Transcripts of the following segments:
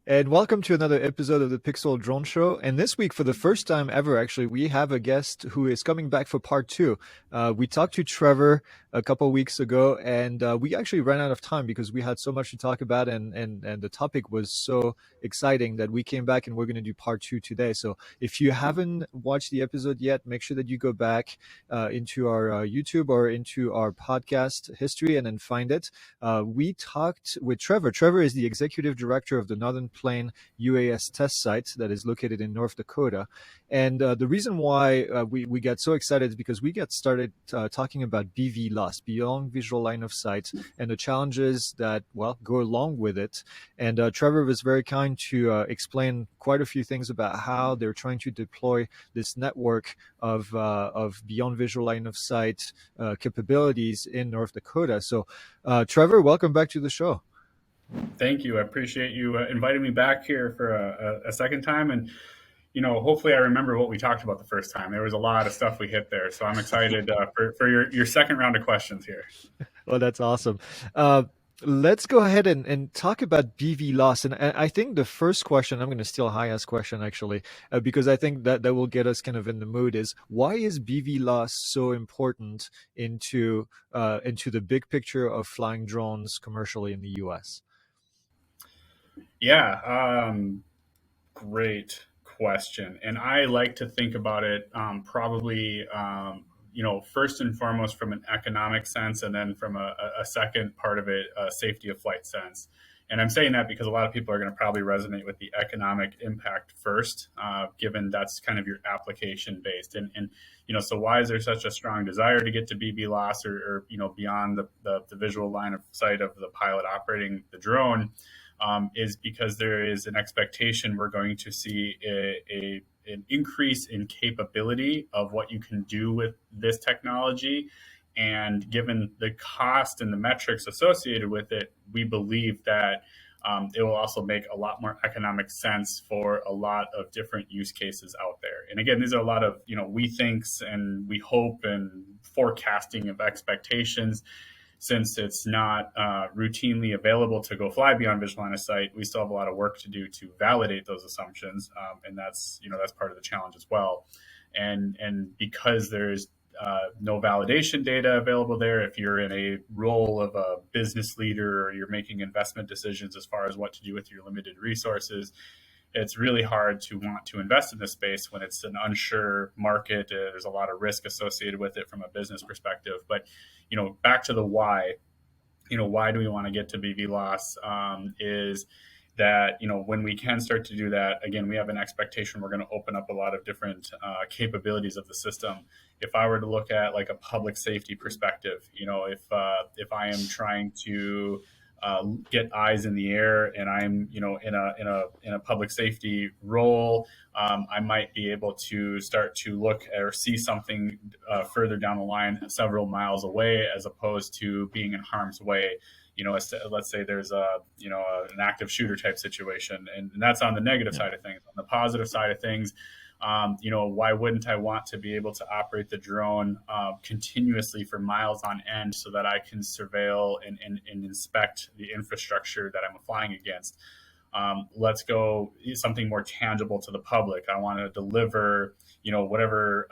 And welcome to another episode of the PiXL Drone Show. And this week, for the first time ever, actually, we have a guest who is coming back for part two. We talked to Trevor a couple of weeks ago, and we actually ran out of time because we had so much to talk about, and the topic was so exciting that we came back and we're going to do part two today. So if you haven't watched the episode yet, make sure that you go back into our YouTube or into our podcast history and then find it. We talked with Trevor. Trevor is the executive director of the Northern Plain UAS test site that is located in North Dakota. And the reason why we got so excited is because we got started talking about BVLOS, Beyond Visual Line of Sight, and the challenges that, well, go along with it. And Trevor was very kind to explain quite a few things about how they're trying to deploy this network of Beyond Visual Line of Sight capabilities in North Dakota. So, Trevor, welcome back to the show. Thank you. I appreciate you inviting me back here for a second time. And, hopefully I remember what we talked about the first time. There was a lot of stuff we hit there. So I'm excited for your second round of questions here. Well, that's awesome. Let's go ahead and talk about BVLOS. And I think the first question, I'm going to steal Haya's question actually, because I think that will get us kind of in the mood is, why is BVLOS so important into the big picture of flying drones commercially in the US? Yeah, great question. And I like to think about it probably, first and foremost from an economic sense, and then from a second part of it, a safety of flight sense. And I'm saying that because a lot of people are going to probably resonate with the economic impact first, given that's kind of your application based. And so why is there such a strong desire to get to BVLOS or beyond the visual line of sight of the pilot operating the drone? Is because there is an expectation we're going to see an increase in capability of what you can do with this technology. And given the cost and the metrics associated with it, we believe that it will also make a lot more economic sense for a lot of different use cases out there. And again, these are a lot of, we thinks and we hope and forecasting of expectations. Since it's not routinely available to go fly beyond visual line of sight, we still have a lot of work to do to validate those assumptions, and that's part of the challenge as well. And because there's no validation data available there, if you're in a role of a business leader or you're making investment decisions as far as what to do with your limited resources, it's really hard to want to invest in this space when it's an unsure market. There's a lot of risk associated with it from a business perspective. But, back to the why, why do we want to get to BVLOS is that, when we can start to do that, again, we have an expectation we're going to open up a lot of different capabilities of the system. If I were to look at like a public safety perspective, if I am trying to get eyes in the air and I'm in a public safety role, I might be able to start to look or see something further down the line several miles away, as opposed to being in harm's way. Let's say there's an active shooter type situation, and that's on the negative side of things. On the positive side of things, why wouldn't I want to be able to operate the drone continuously for miles on end so that I can surveil and inspect the infrastructure that I'm flying against? Let's go something more tangible to the public. I want to deliver, whatever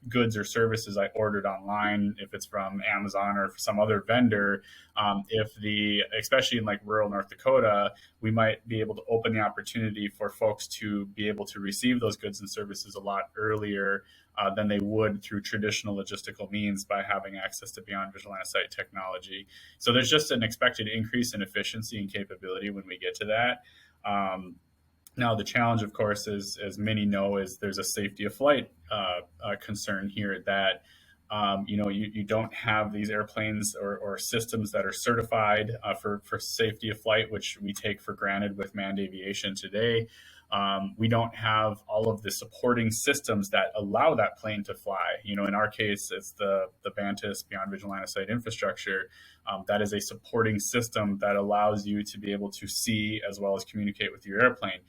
goods or services I ordered online, if it's from Amazon or some other vendor. Especially in like rural North Dakota, we might be able to open the opportunity for folks to be able to receive those goods and services a lot earlier than they would through traditional logistical means by having access to beyond visual line of sight technology. So there's just an expected increase in efficiency and capability when we get to that. Now, the challenge, of course, as many know, is there's a safety of flight concern here that, you don't have these airplanes or systems that are certified for safety of flight, which we take for granted with manned aviation today. We don't have all of the supporting systems that allow that plane to fly. In our case, it's the Vantis Beyond Visual Line of Sight infrastructure. That is a supporting system that allows you to be able to see as well as communicate with your airplane.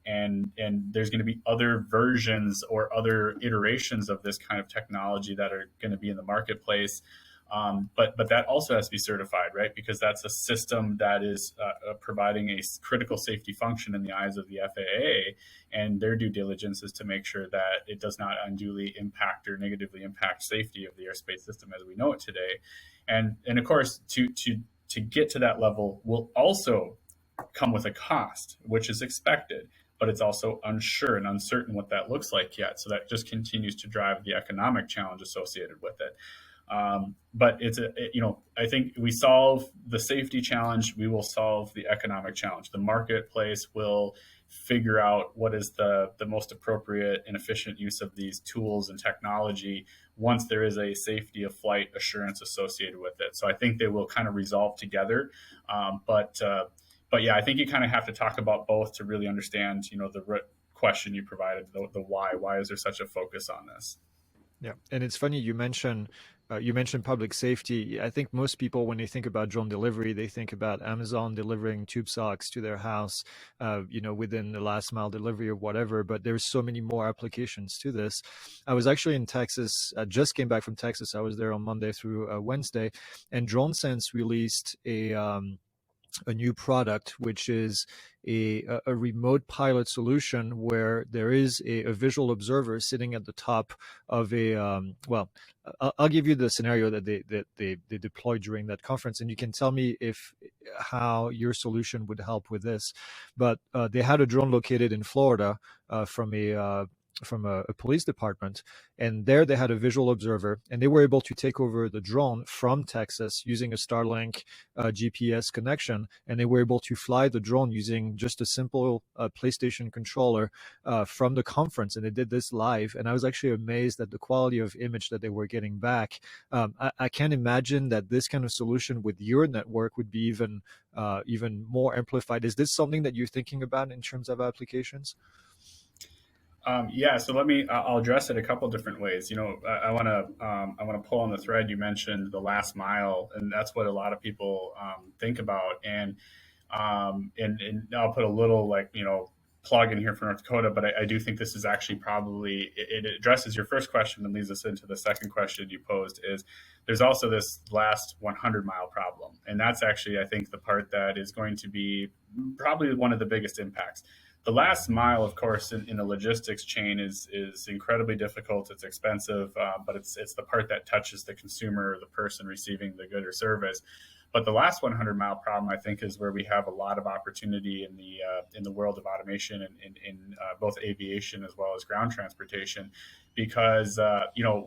And there's going to be other versions or other iterations of this kind of technology that are going to be in the marketplace. But that also has to be certified, right? Because that's a system that is providing a critical safety function in the eyes of the FAA, and their due diligence is to make sure that it does not unduly impact or negatively impact safety of the airspace system as we know it today. And of course, to get to that level will also come with a cost, which is expected, but it's also unsure and uncertain what that looks like yet. So that just continues to drive the economic challenge associated with it. But I think we solve the safety challenge, we will solve the economic challenge. The marketplace will figure out what is the most appropriate and efficient use of these tools and technology once there is a safety of flight assurance associated with it. So I think they will kind of resolve together. But yeah, I think you kind of have to talk about both to really understand, the question you provided, the why. Why is there such a focus on this? Yeah, and it's funny you mentioned public safety. I think most people, when they think about drone delivery, they think about Amazon delivering tube socks to their house, within the last mile delivery or whatever. But there's so many more applications to this. I was actually in Texas. I just came back from Texas. I was there on Monday through Wednesday, and DroneSense released a new product, which is a remote pilot solution where there is a visual observer sitting at the top of a I'll give you the scenario that they deployed during that conference, and you can tell me if how your solution would help with this. But they had a drone located in Florida from a police department, and there they had a visual observer, and they were able to take over the drone from Texas using a Starlink GPS connection, and they were able to fly the drone using just a simple PlayStation controller from the conference, and they did this live, and I was actually amazed at the quality of image that they were getting back. I can't imagine that this kind of solution with your network would be even more amplified. Is this something that you're thinking about in terms of applications? Yeah, so I'll address it a couple different ways. I want to pull on the thread you mentioned, the last mile, and that's what a lot of people think about. And I'll put a little plug in here for North Dakota, but I do think this is actually probably, it addresses your first question and leads us into the second question you posed. Is there's also this last 100-mile problem, and that's actually, I think, the part that is going to be probably one of the biggest impacts. The last mile, of course, in the logistics chain is incredibly difficult. It's expensive, but it's the part that touches the consumer, the person receiving the good or service. But the last 100-mile problem, I think, is where we have a lot of opportunity in the world of automation and in both aviation as well as ground transportation, because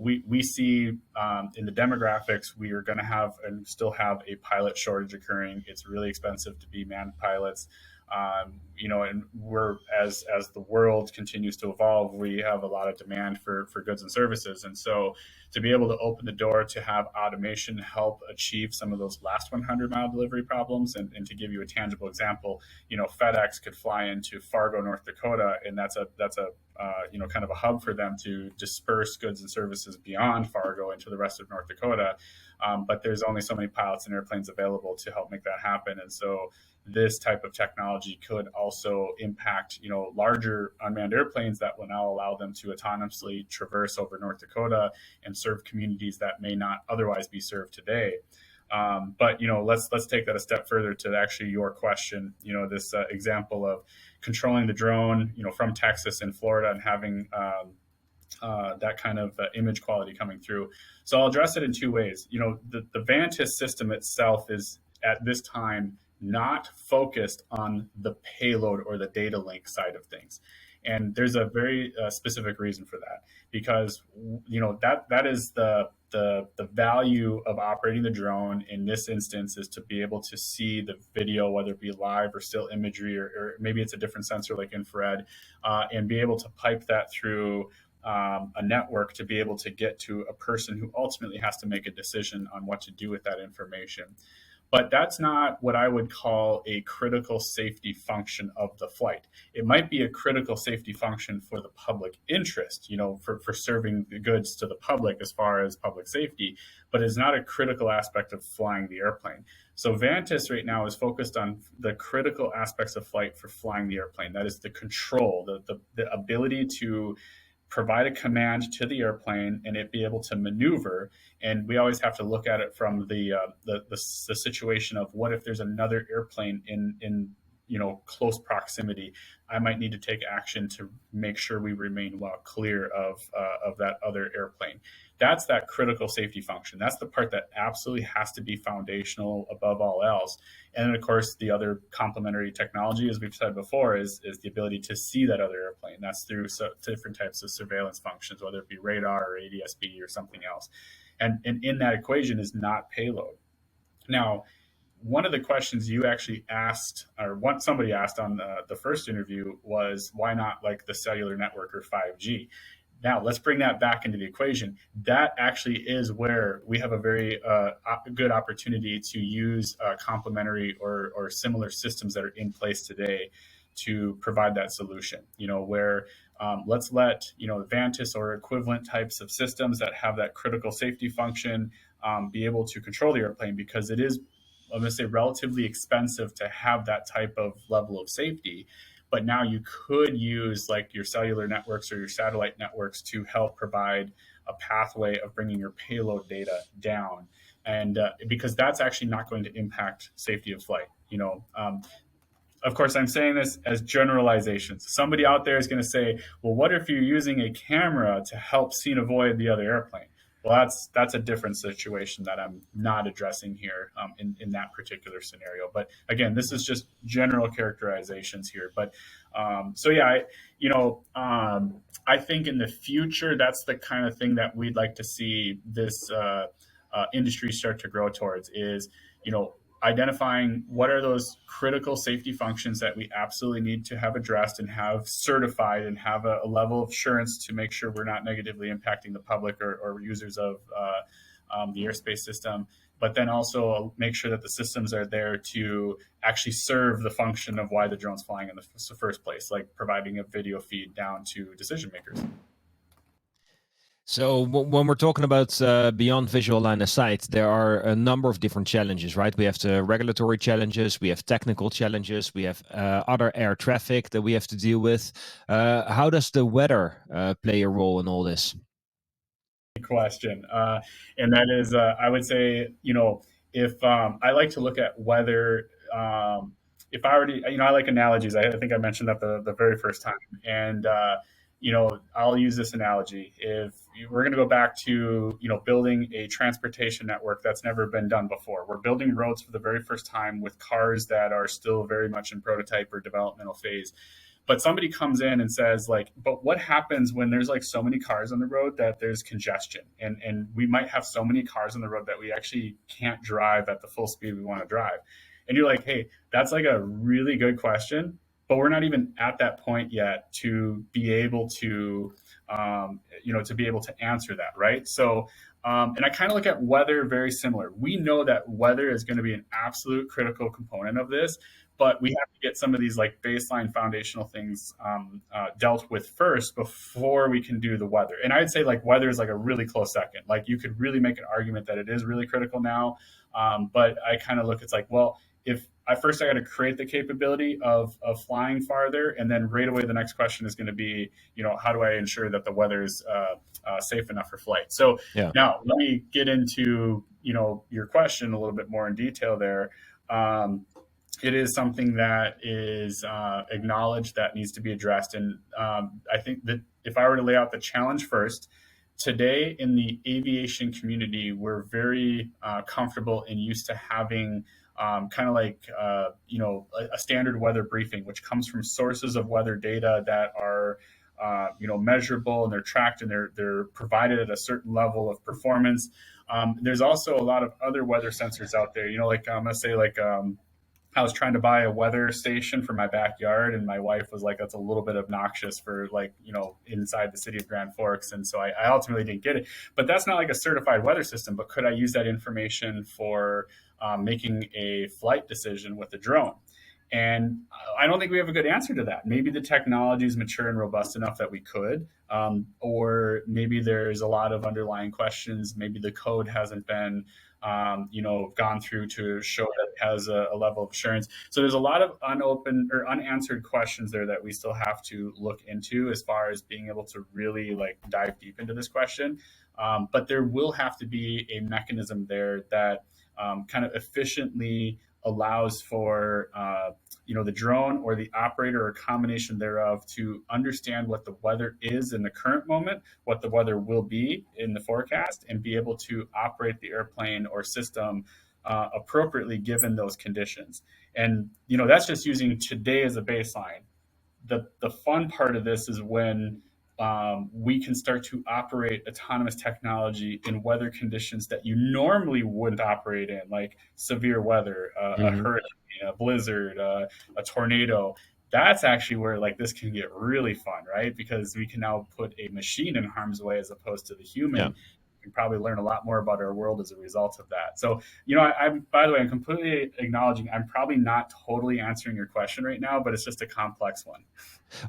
we see in the demographics we are going to have and still have a pilot shortage occurring. It's really expensive to be manned pilots. And we're as the world continues to evolve, we have a lot of demand for goods and services. And so to be able to open the door to have automation help achieve some of those last 100-mile delivery problems, and to give you a tangible example, FedEx could fly into Fargo, North Dakota, and that's a kind of a hub for them to disperse goods and services beyond Fargo into the rest of North Dakota. But there's only so many pilots and airplanes available to help make that happen. And so this type of technology could also impact, larger unmanned airplanes that will now allow them to autonomously traverse over North Dakota and serve communities that may not otherwise be served today. But let's take that a step further to actually your question. This example of controlling the drone, from Texas and Florida, and having that kind of image quality coming through. So I'll address it in two ways. The Vantis system itself is at this time not focused on the payload or the data link side of things. And there's a very specific reason for that, because that is the value of operating the drone in this instance, is to be able to see the video, whether it be live or still imagery, or maybe it's a different sensor like infrared, and be able to pipe that through a network to be able to get to a person who ultimately has to make a decision on what to do with that information. But that's not what I would call a critical safety function of the flight. It might be a critical safety function for the public interest, for serving the goods to the public as far as public safety, but it's not a critical aspect of flying the airplane. So Vantis right now is focused on the critical aspects of flight for flying the airplane. That is the control, the ability to provide a command to the airplane and it be able to maneuver. And we always have to look at it from the situation of what if there's another airplane in close proximity. I might need to take action to make sure we remain well clear of that other airplane. That's that critical safety function. That's the part that absolutely has to be foundational above all else. And then, of course, the other complementary technology, as we've said before, is the ability to see that other airplane. That's through different types of surveillance functions, whether it be radar or ADS-B or something else. And in that equation is not payload. Now, one of the questions you actually asked, or somebody asked on the first interview, was why not like the cellular network or 5G? Now, let's bring that back into the equation. That actually is where we have a very good opportunity to use complementary or similar systems that are in place today to provide that solution. Where let's let Vantis or equivalent types of systems that have that critical safety function be able to control the airplane, because it is, I'm going to say, relatively expensive to have that type of level of safety. But now you could use like your cellular networks or your satellite networks to help provide a pathway of bringing your payload data down. And because that's actually not going to impact safety of flight. Of course, I'm saying this as generalizations. Somebody out there is going to say, well, what if you're using a camera to help see and avoid the other airplane? Well, that's a different situation that I'm not addressing here in that particular scenario. But again, this is just general characterizations here. But so yeah, I think in the future, that's the kind of thing that we'd like to see this industry start to grow towards, is identifying what are those critical safety functions that we absolutely need to have addressed and have certified and have a level of assurance to make sure we're not negatively impacting the public or users of the airspace system. But then also make sure that the systems are there to actually serve the function of why the drone's flying in the first place, like providing a video feed down to decision makers. So when we're talking about beyond visual line of sight, there are a number of different challenges, right? We have the regulatory challenges, we have technical challenges, we have other air traffic that we have to deal with. How does the weather play a role in all this? Question. And that is, I would say, if I like to look at weather, if I already, I like analogies. I think I mentioned that the very first time. And, I'll use this analogy. If we're going to go back to, building a transportation network that's never been done before, we're building roads for the very first time with cars that are still very much in prototype or developmental phase. But somebody comes in and says, like, but what happens when there's like so many cars on the road that there's congestion? And we might have so many cars on the road that we actually can't drive at the full speed we want to drive. And you're like, hey, that's like a really good question, but we're not even at that point yet to be able to, to be able to answer that, right? So, and I kind of look at weather very similar. We know that weather is going to be an absolute critical component of this, but we have to get some of these like baseline foundational things dealt with first before we can do the weather. And I'd say like weather is like a really close second. Like you could really make an argument that it is really critical now, but I kind of look, it's like, well, if I got to create the capability of flying farther, and then right away the next question is going to be, how do I ensure that the weather is safe enough for flight? So yeah. Now let me get into your question a little bit more in detail there. It is something that is acknowledged that needs to be addressed, and I think that if I were to lay out the challenge first, today in the aviation community, we're very comfortable and used to having kind of like, a standard weather briefing, which comes from sources of weather data that are, measurable, and they're tracked, and they're provided at a certain level of performance. There's also a lot of other weather sensors out there, let's say I was trying to buy a weather station for my backyard, and my wife was like, that's a little bit obnoxious for inside the city of Grand Forks. And so I ultimately didn't get it, but that's not like a certified weather system. But could I use that information for making a flight decision with a drone? And I don't think we have a good answer to that. Maybe the technology is mature and robust enough that we could, or maybe there's a lot of underlying questions. Maybe the code hasn't been gone through to show that it has a level of assurance. So there's a lot of unopened or unanswered questions there that we still have to look into as far as being able to really like dive deep into this question. But there will have to be a mechanism there that kind of efficiently allows for the drone or the operator or combination thereof to understand what the weather is in the current moment, what the weather will be in the forecast, and be able to operate the airplane or system appropriately given those conditions. And that's just using today as a baseline. The fun part of this is when we can start to operate autonomous technology in weather conditions that you normally wouldn't operate in, like severe weather, a hurricane, a blizzard, a tornado. That's actually where like this can get really fun, right? Because we can now put a machine in harm's way as opposed to the human. Yeah. We can probably learn a lot more about our world as a result of that. So, I'm by the way, I'm completely acknowledging I'm probably not totally answering your question right now, but it's just a complex one.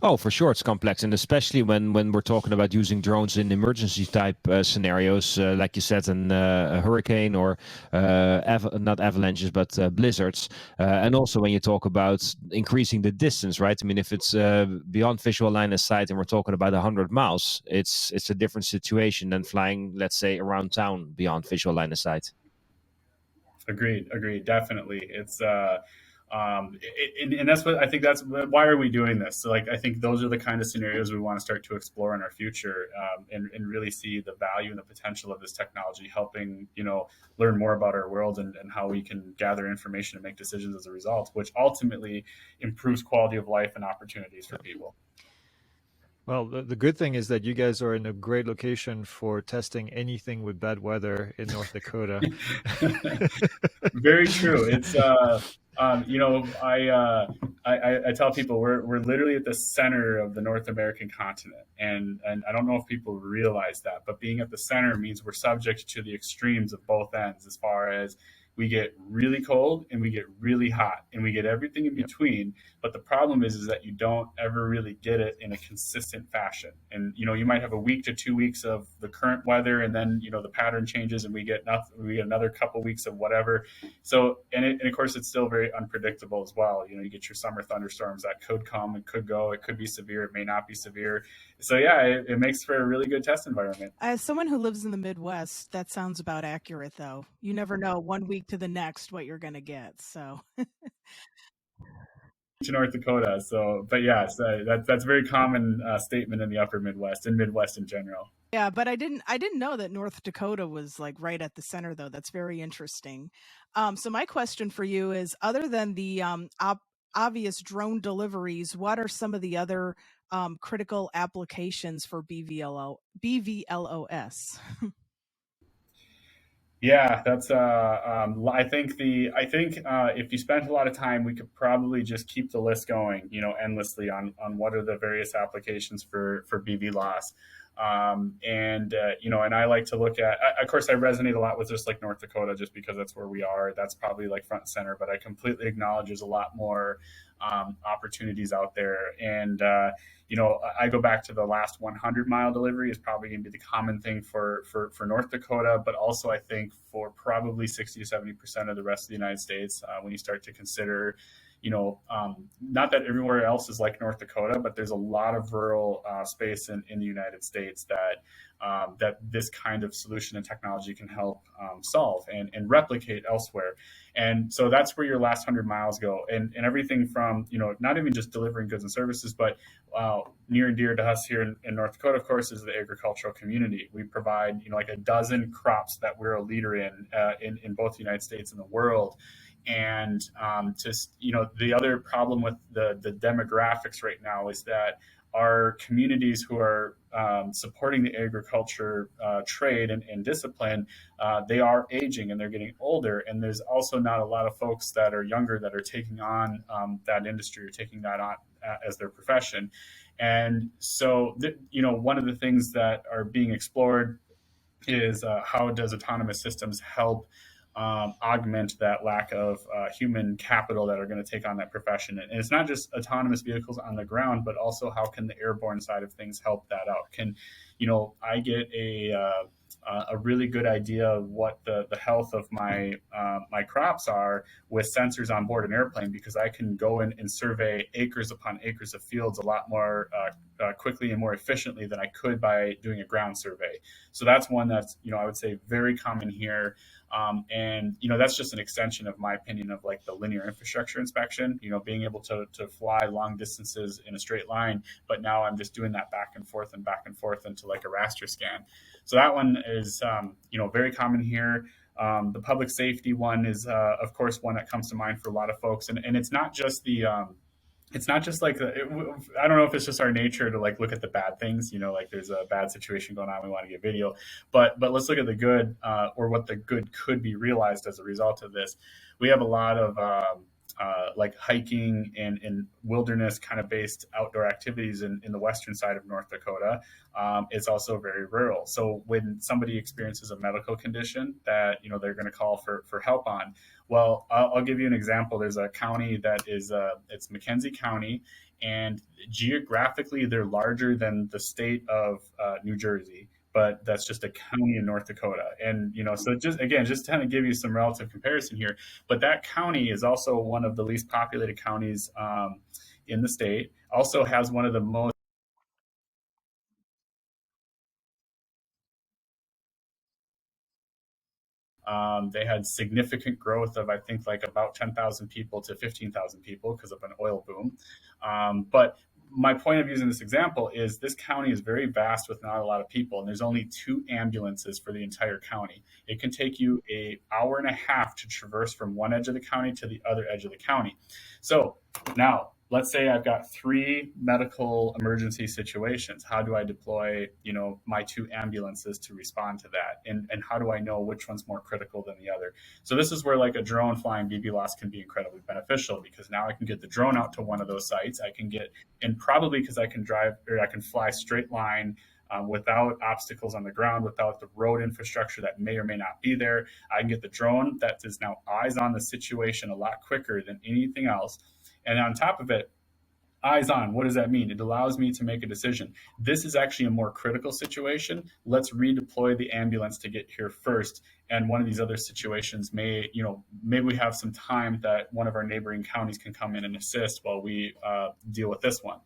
Oh, for sure, it's complex, and especially when we're talking about using drones in emergency type scenarios, like you said, a hurricane or not avalanches, but blizzards, and also when you talk about increasing the distance, right? I mean, if it's beyond visual line of sight, and we're talking about 100 miles, it's a different situation than flying, let's say, around town beyond visual line of sight. Agreed, definitely. It's and that's what I think. That's why are we doing this? So, like, I think those are the kind of scenarios we want to start to explore in our future, and really see the value and the potential of this technology, helping learn more about our world and how we can gather information and make decisions as a result, which ultimately improves quality of life and opportunities for people. Well, the good thing is that you guys are in a great location for testing anything with bad weather in North Dakota. Very true. It's I tell people we're literally at the center of the North American continent, and I don't know if people realize that, but being at the center means we're subject to the extremes of both ends, as far as we get really cold and we get really hot and we get everything in between. But the problem is that you don't ever really get it in a consistent fashion. And, you might have a week to 2 weeks of the current weather, and then, the pattern changes and we get another couple weeks of whatever. So, and of course, it's still very unpredictable as well. You get your summer thunderstorms that could come, it could go, it could be severe, it may not be severe. So yeah, it makes for a really good test environment. As someone who lives in the Midwest, that sounds about accurate, though. You never know 1 week to the next what you're going to get. So to North Dakota. So, but yeah, so that's a very common statement in the upper Midwest and Midwest in general. Yeah, but I didn't know that North Dakota was like right at the center, though. That's very interesting. So my question for you is, other than the obvious drone deliveries, what are some of the other critical applications for BVLOS? Yeah, that's I think if you spent a lot of time, we could probably just keep the list going, endlessly on what are the various applications for BVLOS. And I like to look at, of course, I resonate a lot with just like North Dakota, just because that's where we are. That's probably like front and center, but I completely acknowledge there's a lot more opportunities out there. And, I go back to the last 100-mile delivery is probably going to be the common thing for North Dakota, but also I think for probably 60 to 70% of the rest of the United States, when you start to consider, not that everywhere else is like North Dakota, but there's a lot of rural space in the United States that this kind of solution and technology can help solve and replicate elsewhere. And so that's where your last 100 miles go, and everything from, not even just delivering goods and services, but near and dear to us here in North Dakota, of course, is the agricultural community. We provide, like a dozen crops that we're a leader in both the United States and the world. And the other problem with the demographics right now is that our communities who are supporting the agriculture trade and discipline, they are aging and they're getting older. And there's also not a lot of folks that are younger that are taking on that industry or taking that on as their profession. And so, one of the things that are being explored is how does autonomous systems help augment that lack of human capital that are going to take on that profession. And it's not just autonomous vehicles on the ground, but also how can the airborne side of things help that out? Can, I get a really good idea of what the health of my my crops are with sensors on board an airplane, because I can go in and survey acres upon acres of fields a lot more quickly and more efficiently than I could by doing a ground survey. So that's one that's, I would say very common here. And that's just an extension of my opinion of like the linear infrastructure inspection, being able to fly long distances in a straight line, but now I'm just doing that back and forth into like a raster scan. So that one is very common here. The public safety one is of course one that comes to mind for a lot of folks, and it's not just the it's not just like I don't know if it's just our nature to like look at the bad things, like there's a bad situation going on, we want to get video, but let's look at the good, or what the good could be realized as a result of this. We have a lot of like hiking and wilderness kind of based outdoor activities in the western side of North Dakota. It's also very rural. So when somebody experiences a medical condition that they're going to call for help on, well, I'll give you an example. There's a county that is it's McKenzie County, and geographically they're larger than the state of New Jersey, but that's just a county in North Dakota. And, so just to kind of give you some relative comparison here, but that county is also one of the least populated counties in the state, also has one of the most they had significant growth of, I think, like about 10,000 people to 15,000 people because of an oil boom. But my point of using this example is this county is very vast with not a lot of people, and there's only 2 ambulances for the entire county. It can take you an hour and a half to traverse from one edge of the county to the other edge of the county. So now, let's say I've got 3 medical emergency situations. How do I deploy, my 2 ambulances to respond to that? And how do I know which one's more critical than the other? So this is where like a drone flying BVLOS can be incredibly beneficial, because now I can get the drone out to one of those sites. I can get, and probably because I can drive, or I can fly straight line without obstacles on the ground, without the road infrastructure that may or may not be there. I can get the drone that is now eyes on the situation a lot quicker than anything else. And on top of it, eyes on, what does that mean? It allows me to make a decision. This is actually a more critical situation. Let's redeploy the ambulance to get here first. And one of these other situations maybe we have some time that one of our neighboring counties can come in and assist while we deal with this one.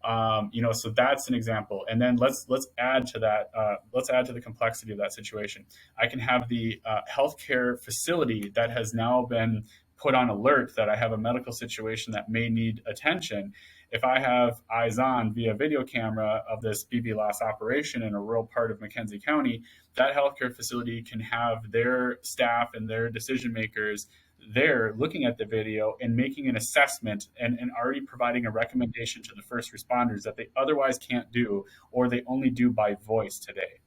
So that's an example. And then let's add to that. Let's add to the complexity of that situation. I can have the healthcare facility that has now been put on alert that I have a medical situation that may need attention. If I have eyes on via video camera of this BVLOS operation in a rural part of McKenzie County, that healthcare facility can have their staff and their decision makers there looking at the video and making an assessment and already providing a recommendation to the first responders that they otherwise can't do, or they only do by voice today.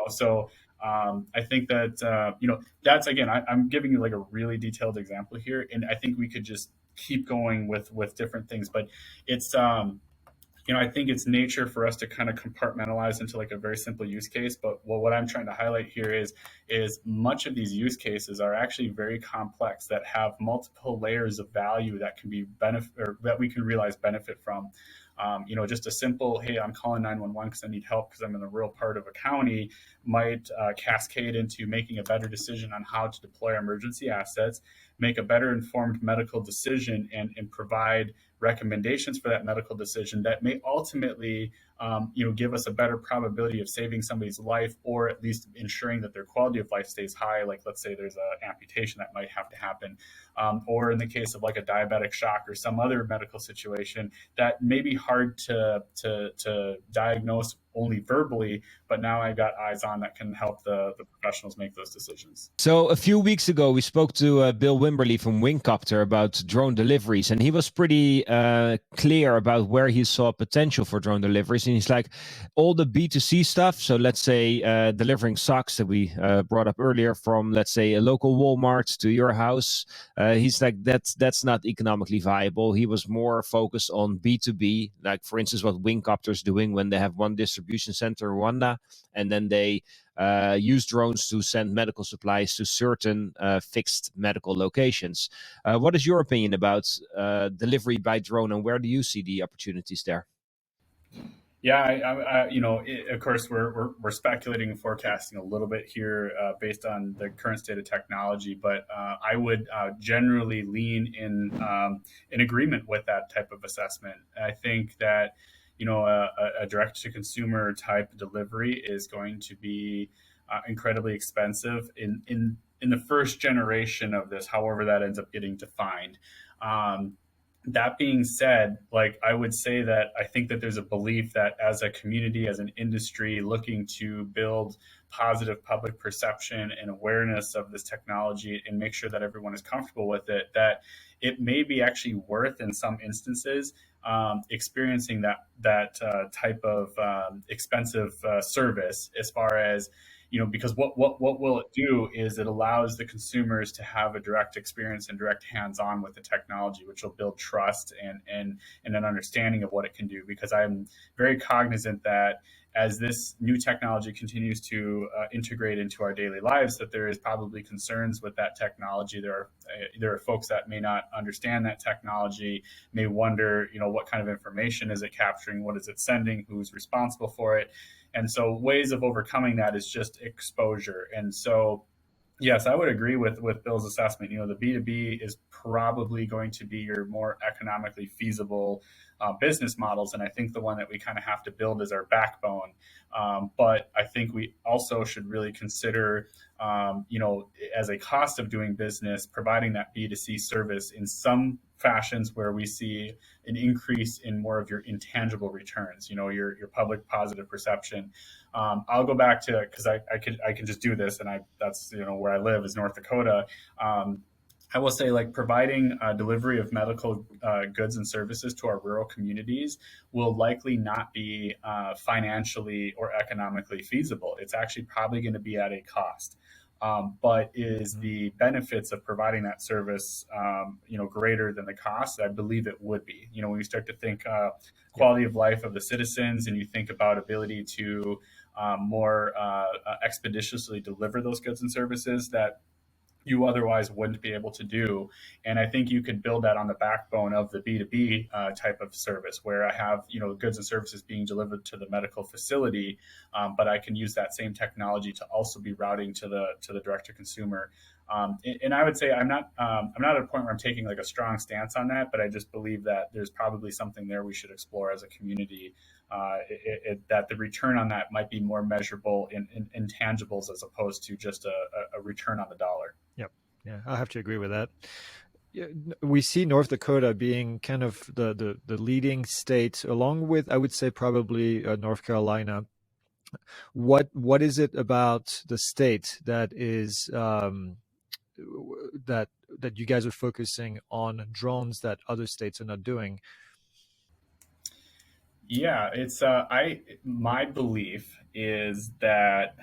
So I think that, that's, again, I'm giving you like a really detailed example here. And I think we could just keep going with different things, but it's, I think it's nature for us to kind of compartmentalize into like a very simple use case. But what I'm trying to highlight here is much of these use cases are actually very complex, that have multiple layers of value that can be benefit, or that we can realize benefit from. Just a simple, hey, I'm calling 911 because I need help because I'm in the rural part of a county, might cascade into making a better decision on how to deploy emergency assets, make a better informed medical decision, and provide recommendations for that medical decision that may ultimately give us a better probability of saving somebody's life, or at least ensuring that their quality of life stays high. Like, let's say there's an amputation that might have to happen, or in the case of like a diabetic shock or some other medical situation that may be hard to diagnose only verbally, but now I got eyes on that can help the professionals make those decisions. So a few weeks ago, we spoke to Bill Wimberly from Wingcopter about drone deliveries, and he was pretty clear about where he saw potential for drone deliveries. And he's like, all the B2C stuff, so let's say delivering socks that we brought up earlier from, let's say, a local Walmart to your house, he's like, that's not economically viable. He was more focused on B2B, like, for instance, what Wingcopter is doing when they have one distribution center in Rwanda, and then they use drones to send medical supplies to certain fixed medical locations. What is your opinion about delivery by drone, and where do you see the opportunities there? Yeah, of course, we're speculating and forecasting a little bit here based on the current state of technology, but I would generally lean in agreement with that type of assessment. I think that a direct to consumer type delivery is going to be incredibly expensive in the first generation of this, however that ends up getting defined. Um, that being said, like I would say that I think that there's a belief that as a community, as an industry looking to build positive public perception and awareness of this technology and make sure that everyone is comfortable with it, that it may be actually worth in some instances experiencing that type of expensive service as far as because what will it do is it allows the consumers to have a direct experience and direct hands-on with the technology, which will build trust and an understanding of what it can do. Because I'm very cognizant that as this new technology continues to integrate into our daily lives, that there is probably concerns with that technology. There are folks that may not understand that technology, may wonder, what kind of information is it capturing, what is it sending, who's responsible for it. And so ways of overcoming that is just exposure. And so, yes, I would agree with Bill's assessment. The B2B is probably going to be your more economically feasible business models. And I think the one that we kind of have to build is our backbone. But I think we also should really consider, as a cost of doing business, providing that B2C service in some fashions where we see an increase in more of your intangible returns, your public positive perception. I'll go back to, because I can just do this, and that's where I live is North Dakota. I will say, like, providing delivery of medical goods and services to our rural communities will likely not be financially or economically feasible. It's actually probably going to be at a cost. But is the benefits of providing that service, greater than the cost? I believe it would be. When you start to think quality of life of the citizens, and you think about ability to more expeditiously deliver those goods and services that you otherwise wouldn't be able to do. And I think you could build that on the backbone of the B2B type of service, where I have, goods and services being delivered to the medical facility, but I can use that same technology to also be routing to the direct to consumer. And I would say I'm not at a point where I'm taking like a strong stance on that, but I just believe that there's probably something there we should explore as a community, that the return on that might be more measurable in intangibles as opposed to just a return on the dollar. Yep. Yeah, I have to agree with that. Yeah, we see North Dakota being kind of the leading state, along with, I would say, probably North Carolina. What is it about the state that is that you guys are focusing on drones that other states are not doing? Yeah, it's my belief is that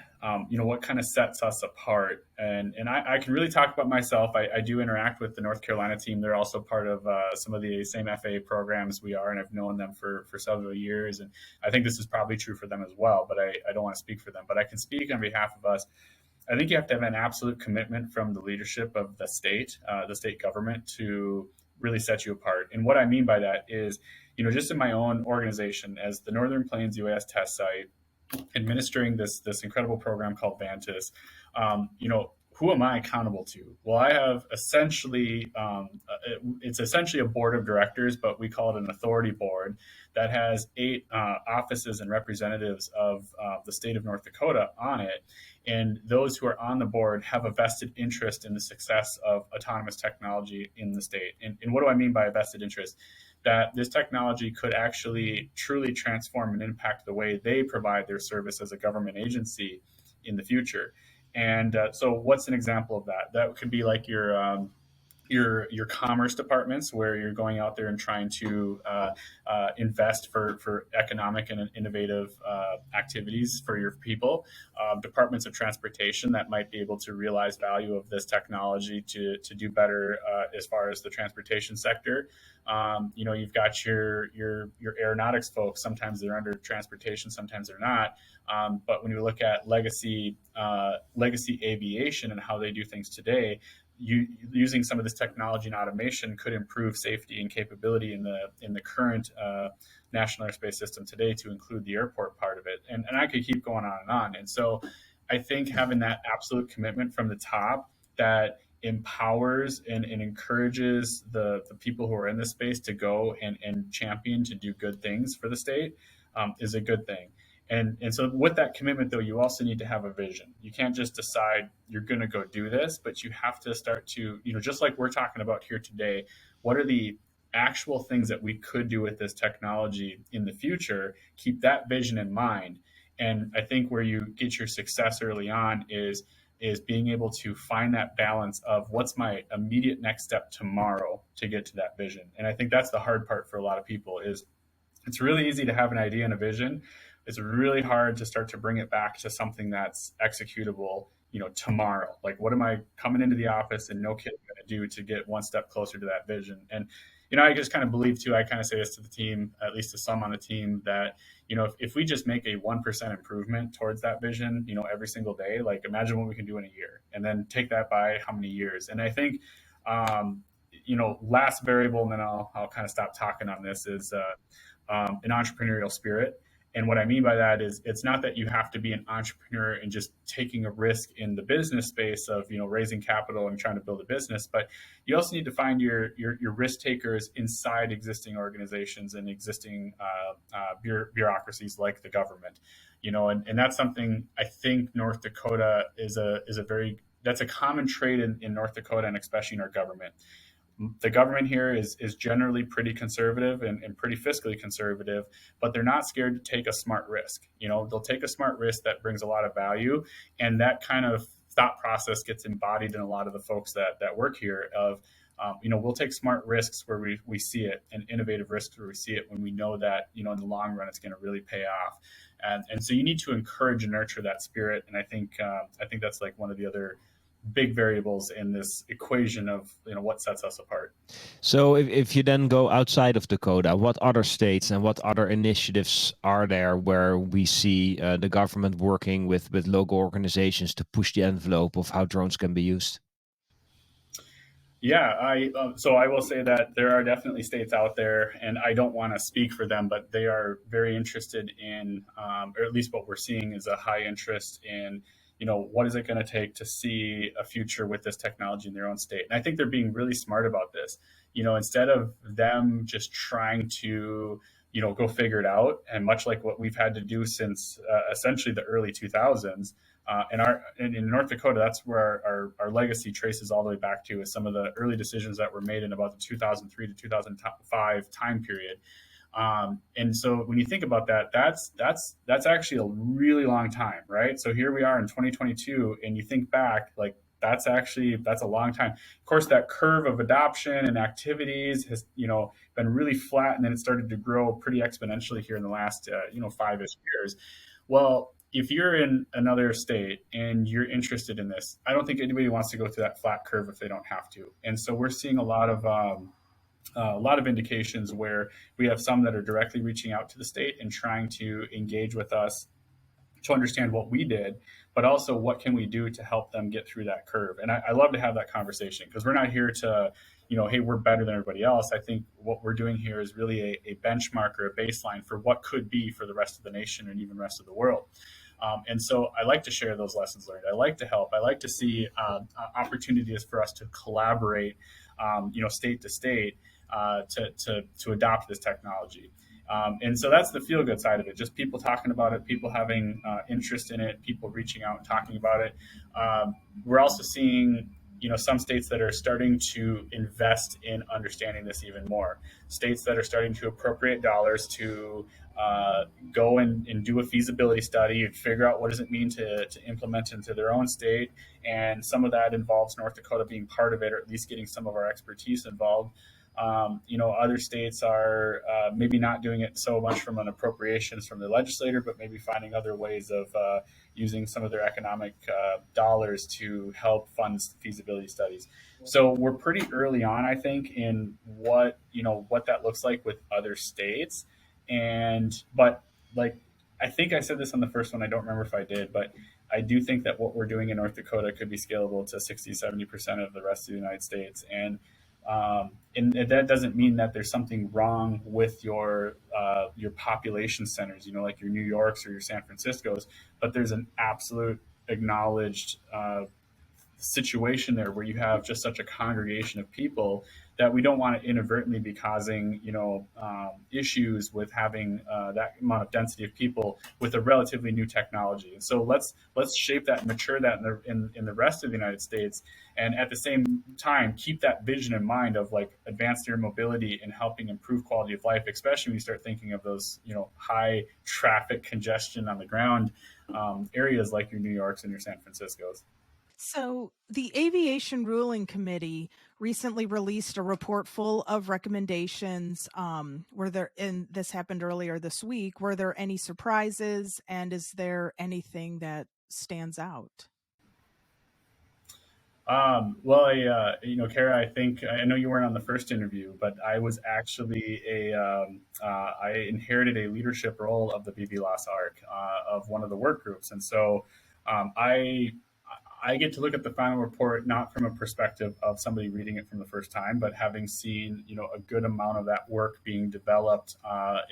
what kind of sets us apart, and I can really talk about myself. I do interact with the North Carolina team. They're also part of some of the same FAA programs we are, and I've known them for several years. And I think this is probably true for them as well, but I don't want to speak for them. But I can speak on behalf of us. I think you have to have an absolute commitment from the leadership of the state government, to really set you apart. And what I mean by that is, just in my own organization as the Northern Plains UAS test site, administering this incredible program called Vantis, who am I accountable to? Well, I have essentially, it's essentially a board of directors, but we call it an authority board that has 8 offices and representatives of the state of North Dakota on it. And those who are on the board have a vested interest in the success of autonomous technology in the state. And what do I mean by a vested interest? That this technology could actually truly transform and impact the way they provide their service as a government agency in the future. And so what's an example of that? That could be like your commerce departments, where you're going out there and trying to invest for economic and innovative activities for your people. Departments of transportation that might be able to realize value of this technology to do better as far as the transportation sector. You've got your aeronautics folks. Sometimes they're under transportation, sometimes they're not. But when you look at legacy aviation and how they do things today, using some of this technology and automation could improve safety and capability in the current national airspace system today, to include the airport part of it. And I could keep going on and on. And so I think having that absolute commitment from the top that empowers and encourages the people who are in this space to go and champion to do good things for the state is a good thing. And so with that commitment, though, you also need to have a vision. You can't just decide you're going to go do this, but you have to start to, just like we're talking about here today, what are the actual things that we could do with this technology in the future? Keep that vision in mind. And I think where you get your success early on is being able to find that balance of what's my immediate next step tomorrow to get to that vision. And I think that's the hard part for a lot of people. Is it's really easy to have an idea and a vision. It's really hard to start to bring it back to something that's executable, tomorrow. Like, what am I coming into the office and no kid going to do to get one step closer to that vision? And, I just kind of believe too, I kind of say this to the team, at least to some on the team, that, if we just make a 1% improvement towards that vision, every single day, like imagine what we can do in a year, and then take that by how many years. And I think, last variable, and then I'll kind of stop talking on this, is an entrepreneurial spirit. And what I mean by that is, it's not that you have to be an entrepreneur and just taking a risk in the business space of, raising capital and trying to build a business, but you also need to find your risk takers inside existing organizations and existing bureaucracies like the government, and that's something I think North Dakota that's a common trait in North Dakota, and especially in our government. The government here is generally pretty conservative and pretty fiscally conservative, but they're not scared to take a smart risk. They'll take a smart risk that brings a lot of value, and that kind of thought process gets embodied in a lot of the folks that work here. We'll take smart risks where we see it, and innovative risks where we see it, when we know that in the long run it's going to really pay off. And so you need to encourage and nurture that spirit. And I think that's like one of the other big variables in this equation of what sets us apart. So if you then go outside of Dakota, what other states and what other initiatives are there where we see the government working with local organizations to push the envelope of how drones can be used? Yeah, so I will say that there are definitely states out there, and I don't want to speak for them, but they are very interested in, or at least what we're seeing is a high interest in, what is it going to take to see a future with this technology in their own state? And I think they're being really smart about this. Instead of them just trying to, go figure it out, and much like what we've had to do since essentially the early 2000s, and in North Dakota, that's where our legacy traces all the way back to, is some of the early decisions that were made in about the 2003 to 2005 time period. And so when you think about that, that's actually a really long time, right? So here we are in 2022, and you think back, like that's a long time. Of course, that curve of adoption and activities has, been really flat, and then it started to grow pretty exponentially here in the last, 5-ish years. Well, if you're in another state and you're interested in this, I don't think anybody wants to go through that flat curve if they don't have to. And so we're seeing a lot of indications where we have some that are directly reaching out to the state and trying to engage with us to understand what we did, but also what can we do to help them get through that curve. And I love to have that conversation, because we're not here to, hey, we're better than everybody else. I think what we're doing here is really a benchmark or a baseline for what could be for the rest of the nation and even the rest of the world. And so I like to share those lessons learned. I like to help. I like to see opportunities for us to collaborate, state to state, to adopt this technology. And so that's the feel-good side of it, just people talking about it, people having interest in it, people reaching out and talking about it. We're also seeing, some states that are starting to invest in understanding this even more. States that are starting to appropriate dollars to go and do a feasibility study and figure out what does it mean to implement into their own state. And some of that involves North Dakota being part of it, or at least getting some of our expertise involved. Other states are maybe not doing it so much from an appropriations from the legislator, but maybe finding other ways of using some of their economic dollars to help fund feasibility studies. So we're pretty early on, I think, in what that looks like with other states. But like, I think I said this on the first one, I don't remember if I did, but I do think that what we're doing in North Dakota could be scalable to 60-70% of the rest of the United States. And that doesn't mean that there's something wrong with your population centers, like your New Yorks or your San Franciscos, but there's an absolute acknowledged situation there where you have just such a congregation of people that we don't want to inadvertently be causing, issues with having that amount of density of people with a relatively new technology. And so let's shape that and mature that in the rest of the United States, and at the same time keep that vision in mind of like advanced air mobility and helping improve quality of life, especially when you start thinking of those high traffic congestion on the ground areas like your New Yorks and your San Franciscos. So, the Aviation Ruling Committee recently released a report full of recommendations. And this happened earlier this week. Were there any surprises, and is there anything that stands out? Kara, I know you weren't on the first interview, but I was actually I inherited a leadership role of the BVLOS ARC of one of the work groups, and so I get to look at the final report not from a perspective of somebody reading it from the first time, but having seen a good amount of that work being developed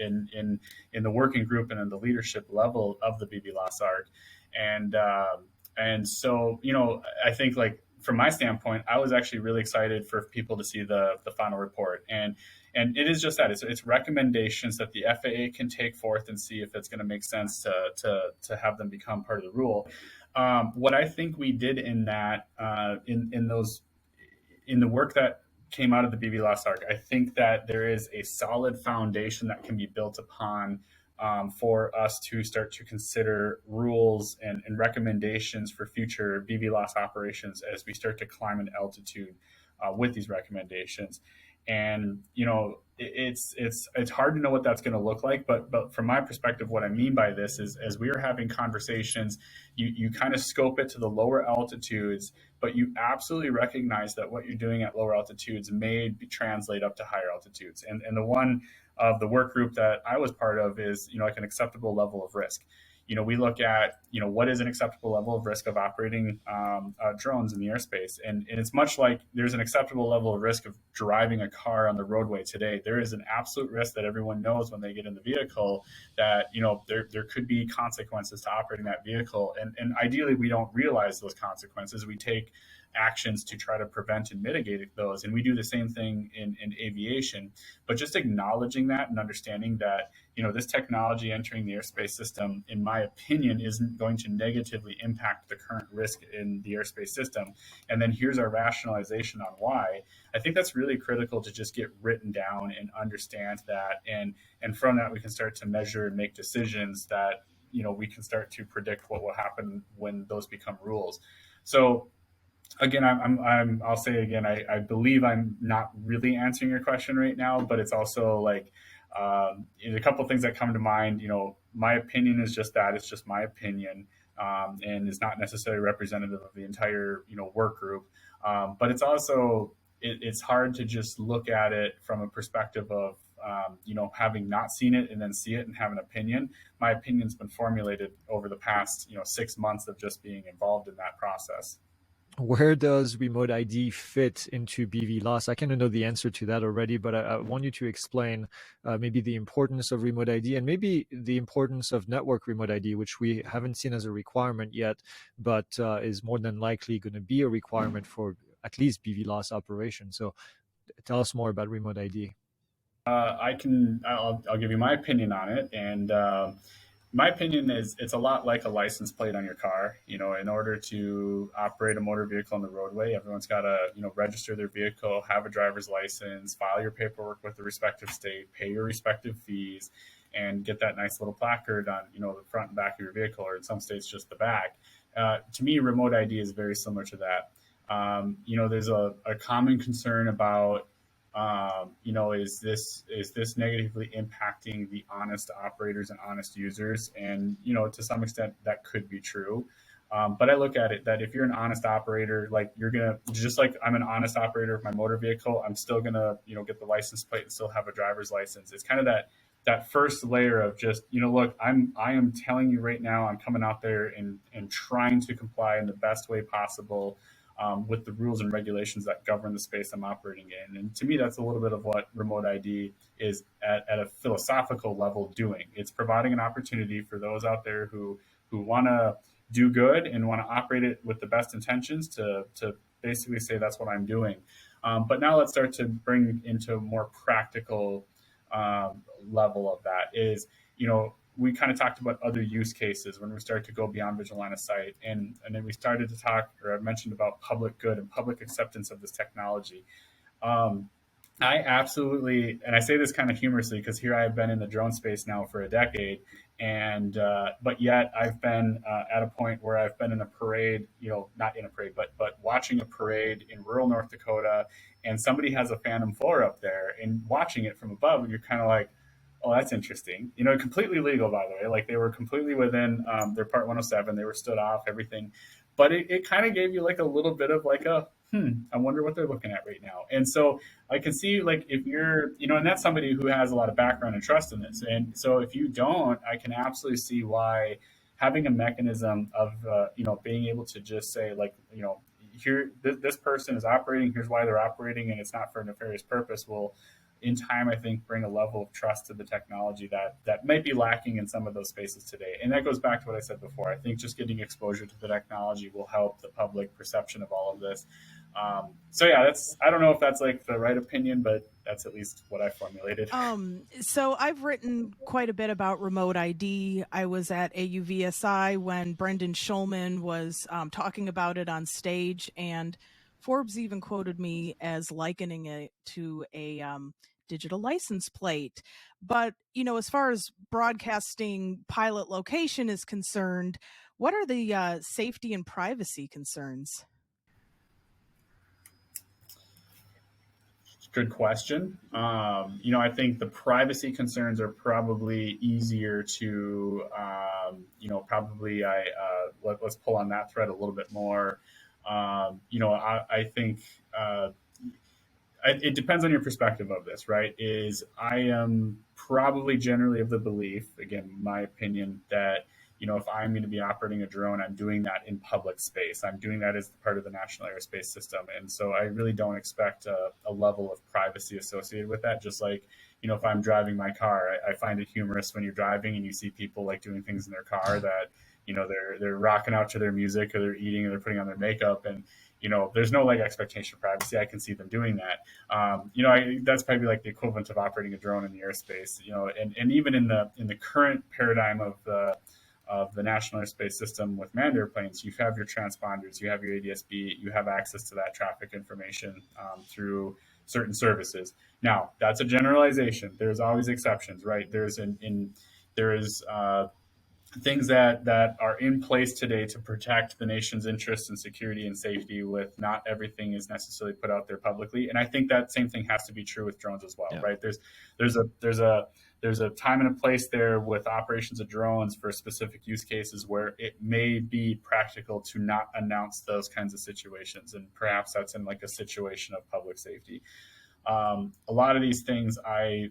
in the working group and in the leadership level of the BVLOS ARC, and so I think like from my standpoint, I was actually really excited for people to see the final report, and it is just that it's recommendations that the FAA can take forth and see if it's going to make sense to have them become part of the rule. What I think we did in that, in the work that came out of the BVLOS ARC, I think that there is a solid foundation that can be built upon for us to start to consider rules and recommendations for future BVLOS operations as we start to climb in altitude with these recommendations. And it's hard to know what that's going to look like, but from my perspective, what I mean by this is as we are having conversations, you kind of scope it to the lower altitudes, but you absolutely recognize that what you're doing at lower altitudes may translate up to higher altitudes. And the one of the work group that I was part of is like an acceptable level of risk. We look at, what is an acceptable level of risk of operating drones in the airspace. And it's much like there's an acceptable level of risk of driving a car on the roadway today. There is an absolute risk that everyone knows when they get in the vehicle that, there could be consequences to operating that vehicle. And ideally, we don't realize those consequences. We take actions to try to prevent and mitigate those. And we do the same thing in aviation. But just acknowledging that and understanding that, this technology entering the airspace system, in my opinion, isn't going to negatively impact the current risk in the airspace system. And then here's our rationalization on why. I think that's really critical to just get written down and understand that. And from that, we can start to measure and make decisions that, we can start to predict what will happen when those become rules. So again, I'll say again, I believe I'm not really answering your question right now, but it's also like, a couple of things that come to mind. My opinion is just that it's just my opinion, and is not necessarily representative of the entire work group. But it's also it's hard to just look at it from a perspective of having not seen it and then see it and have an opinion. My opinion's been formulated over the past 6 months of just being involved in that process. Where does remote ID fit into BVLOS? I kind of know the answer to that already, but I want you to explain maybe the importance of remote ID and maybe the importance of network remote ID, which we haven't seen as a requirement yet, but is more than likely going to be a requirement for at least BVLOS operations. So tell us more about remote ID. I'll give you my opinion on it. And my opinion is it's a lot like a license plate on your car. In order to operate a motor vehicle on the roadway, everyone's got to, register their vehicle, have a driver's license, file your paperwork with the respective state, pay your respective fees, and get that nice little placard on, the front and back of your vehicle, or in some states, just the back. To me, remote ID is very similar to that. There's a common concern about, is this negatively impacting the honest operators and honest users? And, to some extent that could be true. But I look at it that if you're an honest operator, like just like I'm an honest operator of my motor vehicle, I'm still going to, get the license plate and still have a driver's license. It's kind of that first layer of just, look, I am telling you right now, I'm coming out there and trying to comply in the best way possible with the rules and regulations that govern the space I'm operating in. And to me, that's a little bit of what remote ID is at a philosophical level doing. It's providing an opportunity for those out there who want to do good and want to operate it with the best intentions to basically say that's what I'm doing. But now let's start to bring into a more practical level of that is, we kind of talked about other use cases when we started to go beyond visual line of sight. And then we started to talk, or I mentioned about public good and public acceptance of this technology. I absolutely, and I say this kind of humorously because here I have been in the drone space now for a decade, and but yet I've been at a point where I've been in a parade, not in a parade, but watching a parade in rural North Dakota, and somebody has a Phantom 4 up there, and watching it from above, and you're kind of like, oh, that's interesting. Completely legal, by the way. Like they were completely within their Part 107. They were stood off, everything. But it kind of gave you like a little bit of like I wonder what they're looking at right now. And so I can see like if you're, and that's somebody who has a lot of background and trust in this. And so if you don't, I can absolutely see why having a mechanism of, being able to just say like, here, this person is operating, here's why they're operating, and it's not for a nefarious purpose will, in time, I think, bring a level of trust to the technology that might be lacking in some of those spaces today. And that goes back to what I said before. I think just getting exposure to the technology will help the public perception of all of this. So yeah, I don't know if that's like the right opinion, but that's at least what I formulated. So I've written quite a bit about remote ID. I was at AUVSI when Brendan Schulman was talking about it on stage, and Forbes even quoted me as likening it to a digital license plate. But, as far as broadcasting pilot location is concerned, what are the safety and privacy concerns? Good question. I think the privacy concerns are probably easier to, probably let's pull on that thread a little bit more. I think it depends on your perspective of this, right? I am probably generally of the belief, again, my opinion, that if I'm going to be operating a drone, I'm doing that in public space. I'm doing that as part of the National Aerospace System. And so I really don't expect a level of privacy associated with that. Just like, if I'm driving my car, I find it humorous when you're driving and you see people like doing things in their car that, they're rocking out to their music, or they're eating, or they're putting on their makeup. And, there's no like expectation of privacy. I can see them doing that. That's probably like the equivalent of operating a drone in the airspace, and even in the current paradigm of the National Airspace System with manned airplanes, you have your transponders, you have your ADS-B, you have access to that traffic information through certain services. Now, that's a generalization. There's always exceptions, right? There is things that are in place today to protect the nation's interests and security and safety. With not everything is necessarily put out there publicly, and I think that same thing has to be true with drones as well, yeah. Right? There's a time and a place there with operations of drones for specific use cases where it may be practical to not announce those kinds of situations, and perhaps that's in like a situation of public safety. A lot of these things, I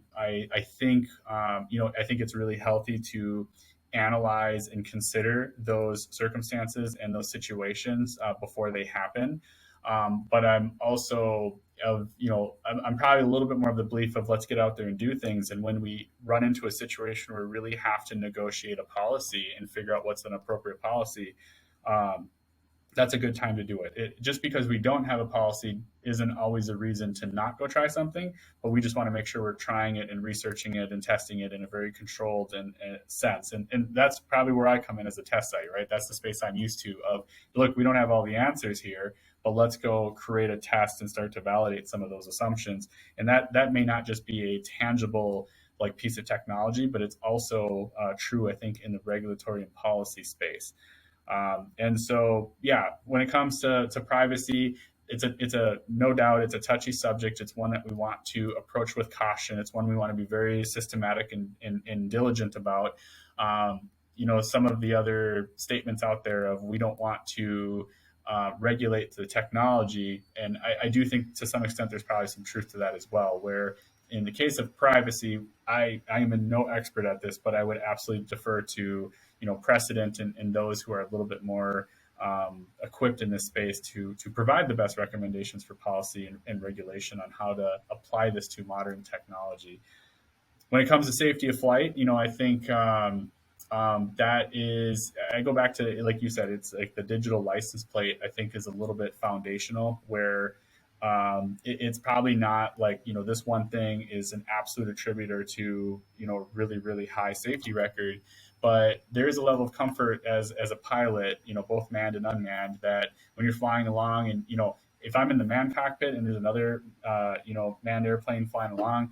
think, I think it's really healthy to analyze and consider those circumstances and those situations before they happen. But I'm also I'm probably a little bit more of the belief of let's get out there and do things. And when we run into a situation where we really have to negotiate a policy and figure out what's an appropriate policy, that's a good time to do it. Just because we don't have a policy isn't always a reason to not go try something, but we just want to make sure we're trying it and researching it and testing it in a very controlled and sense. And that's probably where I come in as a test site, right? That's the space I'm used to of, look, we don't have all the answers here, but let's go create a test and start to validate some of those assumptions. And that may not just be a tangible like piece of technology, but it's also true, I think, in the regulatory and policy space. And so, yeah, when it comes to privacy, it's a no doubt, it's a touchy subject. It's one that we want to approach with caution. It's one we want to be very systematic and diligent about. Some of the other statements out there of we don't want to regulate the technology. And I do think to some extent there's probably some truth to that as well, where in the case of privacy, I am no expert at this, but I would absolutely defer to precedent and those who are a little bit more equipped in this space to provide the best recommendations for policy and regulation on how to apply this to modern technology. When it comes to safety of flight, I think that is, I go back to, like you said, it's like the digital license plate, I think, is a little bit foundational, where it's probably not like, this one thing is an absolute attributor to, really, really high safety record. But there is a level of comfort as a pilot, both manned and unmanned, that when you're flying along and, if I'm in the manned cockpit and there's another, manned airplane flying along,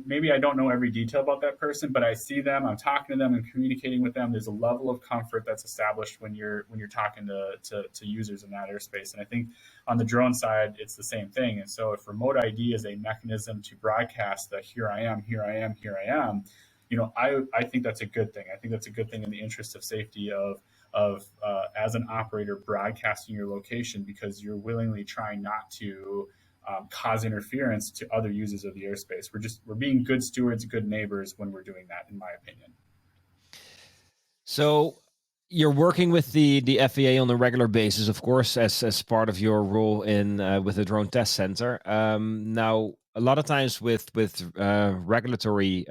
maybe I don't know every detail about that person, but I see them, I'm talking to them and communicating with them. There's a level of comfort that's established when you're talking to users in that airspace. And I think on the drone side, it's the same thing. And so if remote ID is a mechanism to broadcast the here I am, here I am, here I am, I think that's a good thing. I think that's a good thing in the interest of safety of as an operator broadcasting your location, because you're willingly trying not to cause interference to other users of the airspace. We're being good stewards, good neighbors when we're doing that, in my opinion. So you're working with the FAA on a regular basis, of course, as part of your role in with the Drone Test Center. Now, a lot of times with regulatory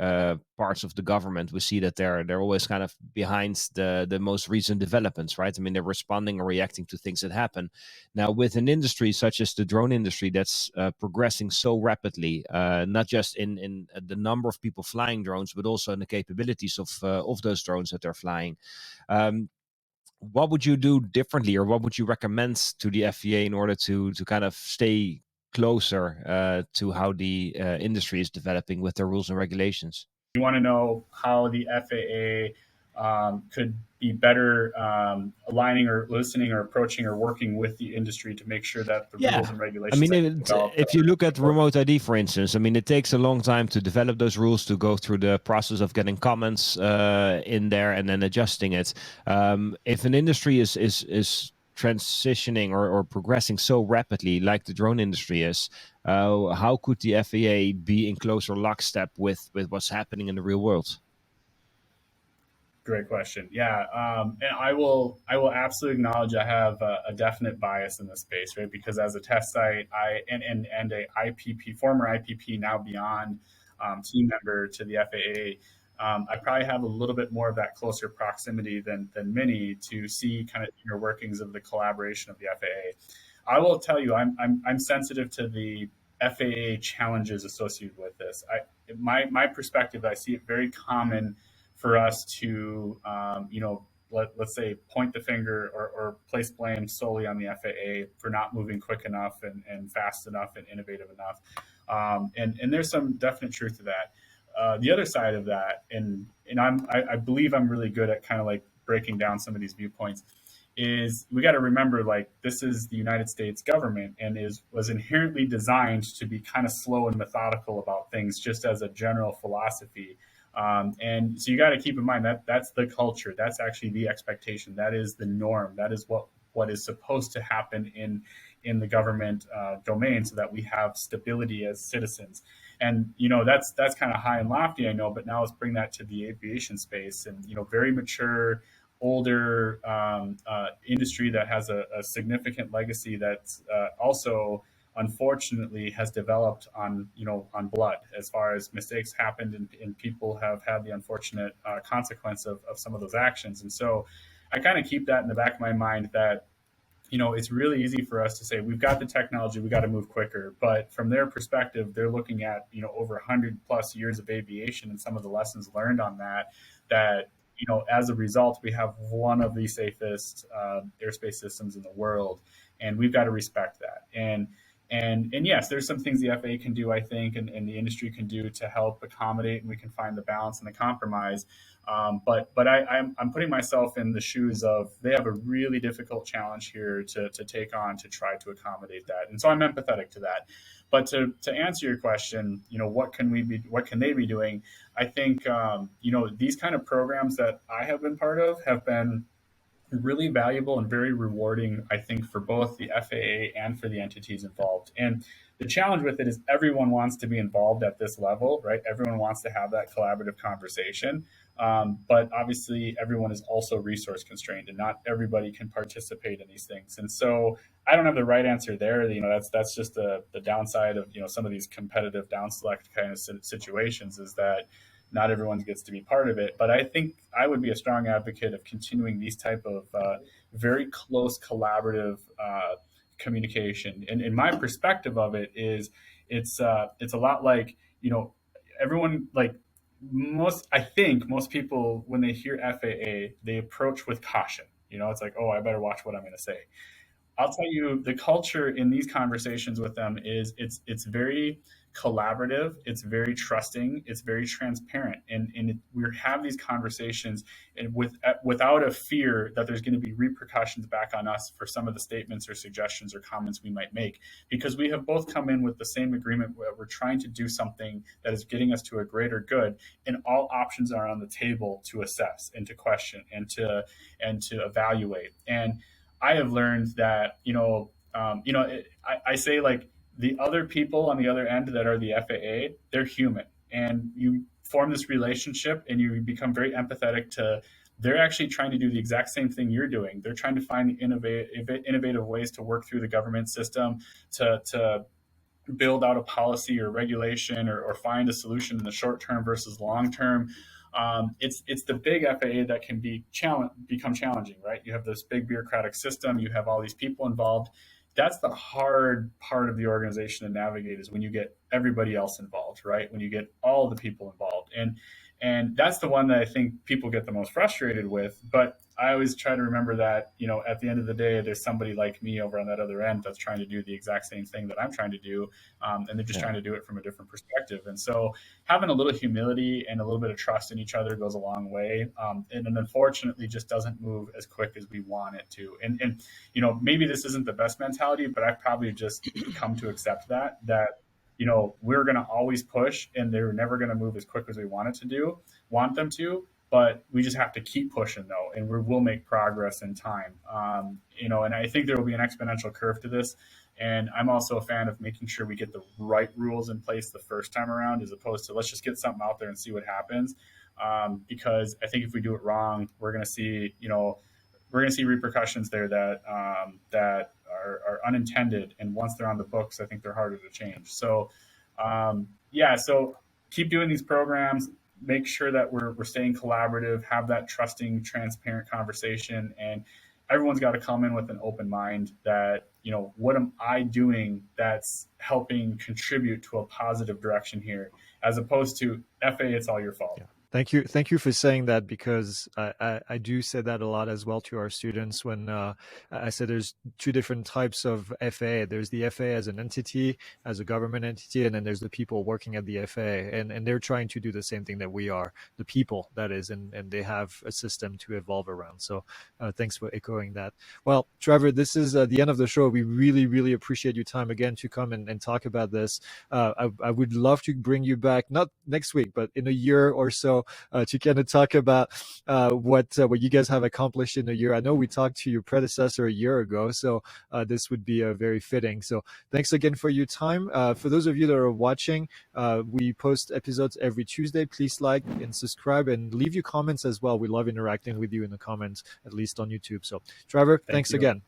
parts of the government, we see that they're always kind of behind the most recent developments, right? I mean, they're responding or reacting to things that happen. Now, with an industry such as the drone industry that's progressing so rapidly, not just in the number of people flying drones, but also in the capabilities of those drones that they're flying. What would you do differently, or what would you recommend to the FAA in order to kind of stay closer to how the industry is developing with their rules and regulations? You want to know how the FAA could be better aligning or listening or approaching or working with the industry to make sure that the rules and regulations. I mean, if you look at remote ID, for instance, I mean, it takes a long time to develop those rules, to go through the process of getting comments in there and then adjusting it. If an industry is transitioning or progressing so rapidly like the drone industry is, how could the FAA be in closer lockstep with what's happening in the real world? Great question. Yeah, and I will absolutely acknowledge I have a definite bias in this space, right? Because as a test site, and a IPP, former IPP, now beyond team member to the FAA, I probably have a little bit more of that closer proximity than many to see kind of inner workings of the collaboration of the FAA. I will tell you, I'm sensitive to the FAA challenges associated with this. My perspective, I see it very common for us to, let's say, point the finger or place blame solely on the FAA for not moving quick enough and fast enough and innovative enough. And there's some definite truth to that. The other side of that, and I believe I'm really good at kind of like breaking down some of these viewpoints, is we got to remember, like, this is the United States government and was inherently designed to be kind of slow and methodical about things, just as a general philosophy. And so you got to keep in mind that that's the culture. That's actually the expectation. That is the norm. That is what is supposed to happen in the government domain, so that we have stability as citizens. And that's kind of high and lofty, I know. But now let's bring that to the aviation space, and very mature, older industry that has a significant legacy that's also, unfortunately, has developed on blood, as far as mistakes happened and people have had the unfortunate consequence of some of those actions. And so I kind of keep that in the back of my mind, that it's really easy for us to say, we've got the technology, we got to move quicker. But from their perspective, they're looking at over 100 plus years of aviation and some of the lessons learned on that as a result, we have one of the safest airspace systems in the world, and we've got to respect that. And yes, there's some things the FAA can do, I think, and the industry can do to help accommodate, and we can find the balance and the compromise. But I'm putting myself in the shoes of, they have a really difficult challenge here to take on, to try to accommodate that. And so I'm empathetic to that. But to answer your question, what can they be doing? I think, these kind of programs that I have been part of have been really valuable and very rewarding, I think, for both the FAA and for the entities involved. And the challenge with it is everyone wants to be involved at this level, right? Everyone wants to have that collaborative conversation. But obviously, everyone is also resource constrained, and not everybody can participate in these things. And so, I don't have the right answer there. That's just the downside of some of these competitive down select kind of situations, is that not everyone gets to be part of it. But I think I would be a strong advocate of continuing these type of very close collaborative communication. And in my perspective of it is, it's a lot like, everyone, like, I think most people, when they hear FAA, they approach with caution. It's like, oh, I better watch what I'm going to say. I'll tell you, the culture in these conversations with them is it's very collaborative, it's very trusting, it's very transparent, and we have these conversations and without a fear that there's going to be repercussions back on us for some of the statements or suggestions or comments we might make, because we have both come in with the same agreement where we're trying to do something that is getting us to a greater good, and all options are on the table to assess and to question and to evaluate. And I have learned that, I say, like, the other people on the other end that are the FAA, they're human, and you form this relationship and you become very empathetic to. They're actually trying to do the exact same thing you're doing. They're trying to find innovative ways to work through the government system to build out a policy or regulation, or find a solution in the short term versus long term. It's the big FAA that can become challenging, right? You have this big bureaucratic system. You have all these people involved. That's the hard part of the organization to navigate, is when you get everybody else involved, right? When you get all the people involved. And that's the one that I think people get the most frustrated with. But I always try to remember that, at the end of the day, there's somebody like me over on that other end that's trying to do the exact same thing that I'm trying to do. And they're just trying to do it from a different perspective. And so having a little humility and a little bit of trust in each other goes a long way. And unfortunately just doesn't move as quick as we want it to. And maybe this isn't the best mentality, but I've probably just come to accept that we're going to always push, and they're never going to move as quick as we want them to, but we just have to keep pushing, though, and we'll make progress in time. And I think there will be an exponential curve to this. And I'm also a fan of making sure we get the right rules in place the first time around, as opposed to let's just get something out there and see what happens. Because I think if we do it wrong, we're going to see repercussions there that are unintended. And once they're on the books, I think they're harder to change. So, so keep doing these programs. Make sure that we're staying collaborative, have that trusting, transparent conversation, and everyone's got to come in with an open mind that, what am I doing that's helping contribute to a positive direction here, as opposed to FAA, it's all your fault. Yeah. Thank you for saying that, because I do say that a lot as well to our students when I said there's two different types of FAA. There's the FAA as an entity, as a government entity, and then there's the people working at the FAA, and they're trying to do the same thing that we are, the people, that is, and they have a system to evolve around. So thanks for echoing that. Well, Trevor, this is the end of the show. We really, really appreciate your time again to come and talk about this. I would love to bring you back, not next week, but in a year or so, to kind of talk about what you guys have accomplished in a year. I know we talked to your predecessor a year ago, so this would be very fitting. So thanks again for your time. For those of you that are watching, we post episodes every Tuesday. Please like and subscribe, and leave your comments as well. We love interacting with you in the comments, at least on YouTube. So Trevor, thanks again.